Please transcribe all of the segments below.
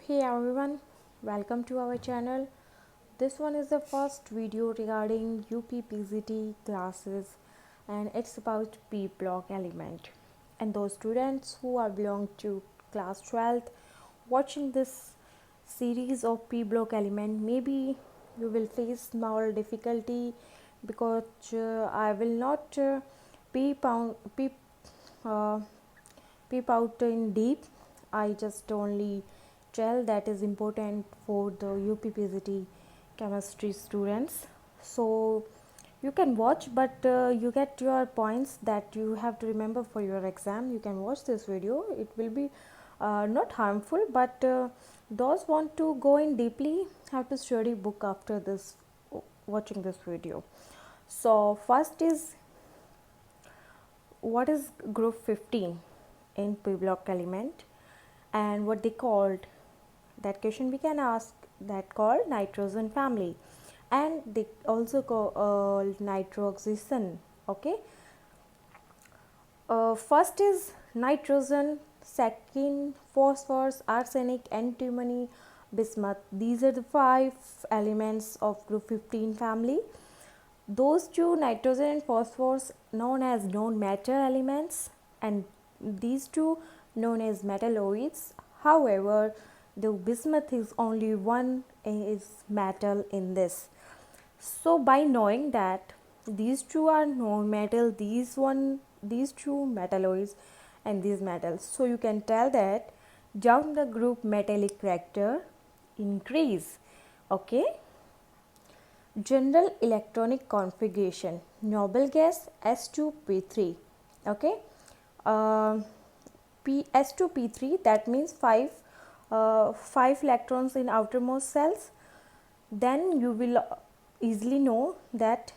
Hey everyone, welcome to our channel. This one is the first video regarding UPPGT classes and it's about P block element. And those students who are belong to class 12th watching this series of P block element, maybe you will face more difficulty because I will not peep, uh, peep out in deep. I just only tell that is important for the UPPGT chemistry students. So you can watch, but you get your points that you have to remember for your exam. You can watch this video. It will be not harmful, but those want to go in deeply have to study book after this watching this video. So first is, what is group 15 in P block element and what they called? That question we can ask, that called nitrogen family, and they also call nitroxygen. Okay, first is nitrogen, second phosphorus, arsenic, antimony, bismuth. These are the 5 elements of group 15 family. Those two, nitrogen and phosphorus, known as non-matter elements, and these two known as metalloids. However, the bismuth is only one is metal in this. So by knowing that these two are non-metal, these two metalloids and these metals, so you can tell that down the group metallic character increase. Okay, general electronic configuration, noble gas S2P3. Okay, S2P3, that means 5 electrons in outermost cells. Then you will easily know that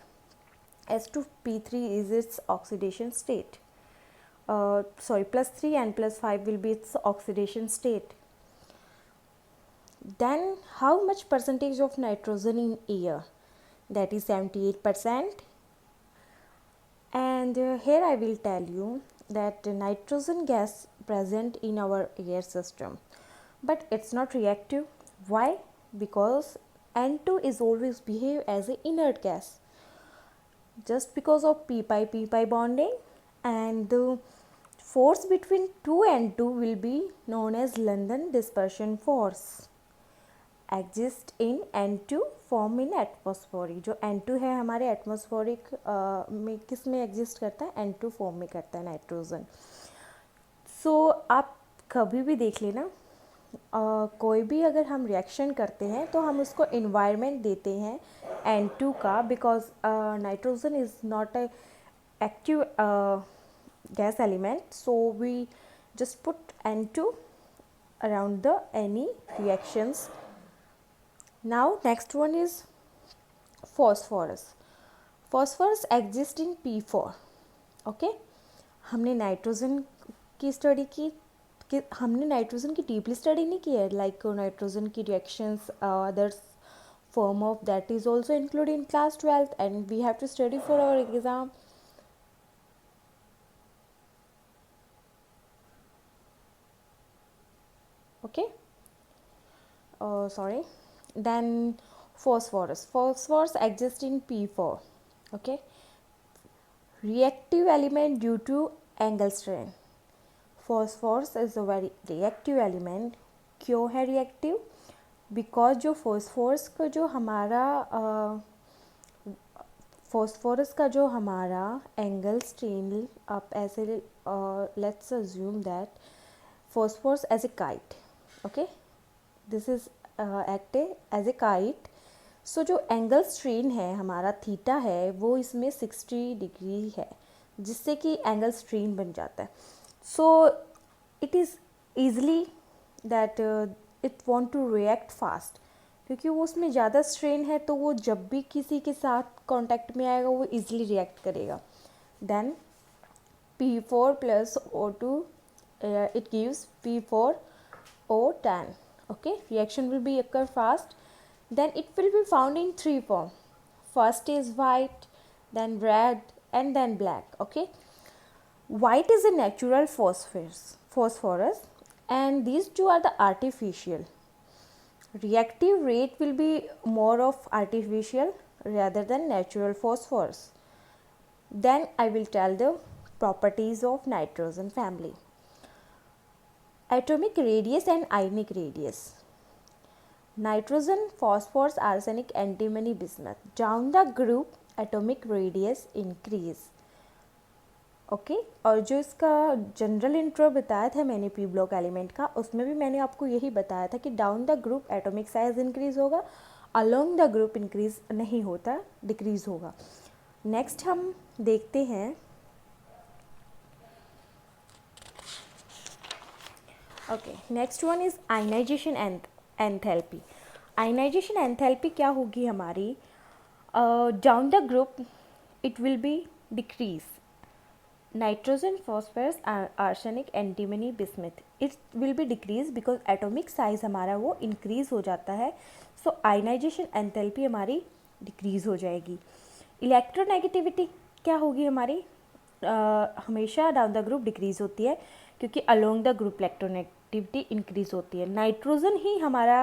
S2P3 is its oxidation state. Plus 3 and plus 5 will be its oxidation state. Then how much percentage of nitrogen in air? That is 78%. And here I will tell you that nitrogen gas present in our air system, but it's not reactive. Why? Because N2 is always behave as an inert gas, just because of p pi bonding, and the force between 2 and 2 will be known as London dispersion force, exist in N2 form in atmospheric. जो N2 है हमारे एटमॉस्फोरिक में किस में exist करता है? N2 form में करता है, नाइट्रोजन. सो आप कभी भी देख लेना, कोई भी अगर हम रिएक्शन करते हैं तो हम उसको इन्वायरमेंट देते हैं N2 का, because nitrogen is not a active gas element, so we just put N2 around the any reactions. Now next one is phosphorus. Phosphorus exists in P4. Okay, हमने नाइट्रोजन की स्टडी की, हमने nitrogen की deeply study नहीं की है, like nitrogen की reactions, others form of that is also included in class 12th and we have to study for our exam. Okay, sorry. Then phosphorus exists in P4. Okay, reactive element due to angle strain. phosphorus is a very reactive element. क्यों है reactive? Because जो phosphorus का जो हमारा phosphorus का जो हमारा angle strain, आप ऐसे let's assume that phosphorus as a kite. Okay, this is act as a kite. So जो एंगल स्ट्रेन है हमारा थीटा है वो इसमें 60 डिग्री है, जिससे कि एंगल स्ट्रेन बन जाता है. So it is easily that it want to react fast, क्योंकि वो उसमें ज़्यादा स्ट्रेन है तो वो जब भी किसी के साथ कांटेक्ट में आएगा वो ईजिली रिएक्ट करेगा. Then P4 plus O2 it gives P4O10. Okay, reaction will be occur fast. Then it will be found in 3 form. First is white, then red, and then black. Okay, white is a natural phosphorus, and these two are the artificial. Reactive rate will be more of artificial rather than natural phosphorus. Then I will tell the properties of nitrogen family. Atomic radius and ionic radius. Nitrogen, phosphorus, arsenic, antimony, bismuth. Down the group atomic radius increase. Okay और जो इसका general intro बताया था मैंने P block element का, उसमें भी मैंने आपको यही बताया था कि down the group atomic size increase होगा, अलोंग द ग्रुप इंक्रीज नहीं होता, डिक्रीज होगा. नेक्स्ट हम देखते हैं okay next one is ionization enthalpy. Ionization enthalpy क्या होगी हमारी, down the group it will be decrease. Nitrogen, phosphorus, arsenic, antimony, bismuth, it will be decrease because atomic size हमारा वो इंक्रीज हो जाता है. सो आयनाइजेशन एंथैल्पी हमारी decrease हो जाएगी. इलेक्ट्रोनेगेटिविटी क्या होगी हमारी, हमेशा डाउन द ग्रुप डिक्रीज होती है क्योंकि along the group electronegativity increase होती है. नाइट्रोजन ही हमारा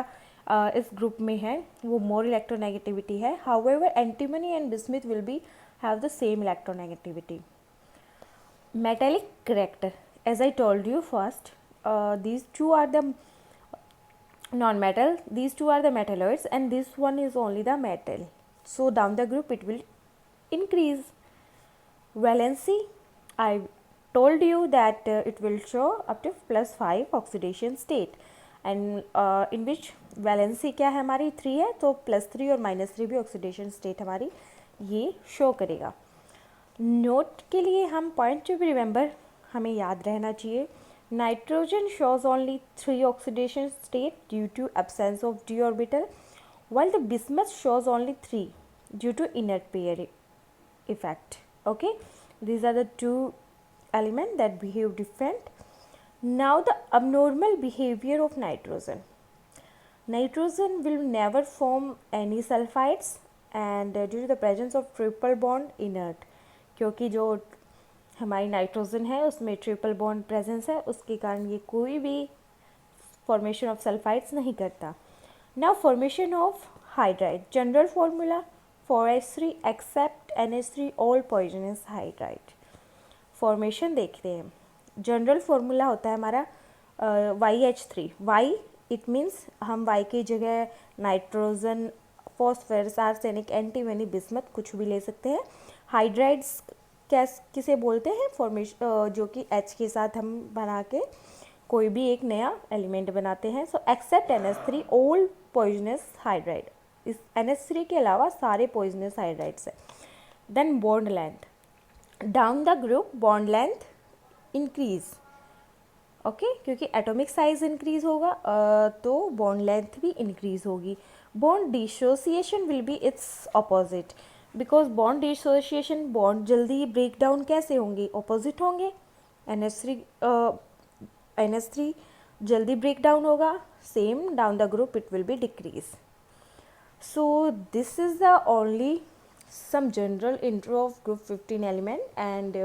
इस ग्रुप में है, वो मोर इलेक्ट्रोनेगेटिविटी है. However antimony and bismuth will be have the same electronegativity. Metallic character, as I told you first, these two are the non-metal, these two are the metalloids and this one is only the metal. So down the group it will increase. Valency, I told you that it will show up to +5 oxidation state and in which valency क्या है हमारी 3 है, तो +3 और -3 भी oxidation state हमारी ये show करेगा. नोट के लिए हम पॉइंट टू बी रिमेंबर हमें याद रहना चाहिए. Nitrogen shows only 3 oxidation state due to absence of d orbital, while the bismuth shows only 3 due to inert pair effect. Okay, these are the two elements that behave different. Now the abnormal behavior of nitrogen. Nitrogen will never form any sulfides and due to the presence of triple bond inert, क्योंकि जो हमारी nitrogen है उसमें triple bond presence है, उसके कारण ये कोई भी फॉर्मेशन ऑफ सल्फाइड्स नहीं करता. Now formation of hydride. General formula 4H3 except NH3 all poisonous hydride. Formation देखते हैं. जनरल फार्मूला होता है हमारा YH3. Y इट मीन्स हम Y की जगह nitrogen, phosphorus, arsenic, antimony, bismuth कुछ भी ले सकते हैं. हाइड्राइड्स किसे बोलते हैं, फॉर्मेशन जो कि H के साथ हम बना के कोई भी एक नया एलिमेंट बनाते हैं. So except NH3 all poisonous hydride. इस NH3 के अलावा सारे पॉइजनस हाइड्राइड्स हैं. Then bond length. Down the group bond length increase. Okay, क्योंकि एटॉमिक साइज इंक्रीज होगा तो बॉन्ड लेंथ भी इंक्रीज होगी. Bond dissociation will be its opposite, because bond dissociation bond जल्दी ब्रेक डाउन कैसे होंगे, ऑपोजिट होंगे. NH3 जल्दी ब्रेक डाउन होगा, same down the group it will be decrease. So this is the only some general intro of group 15 element and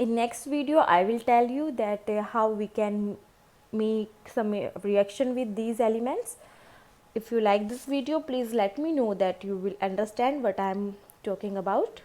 in next video I will tell you that how we can make some reaction with these elements. If you like this video, please let me know that you will understand what I am talking about.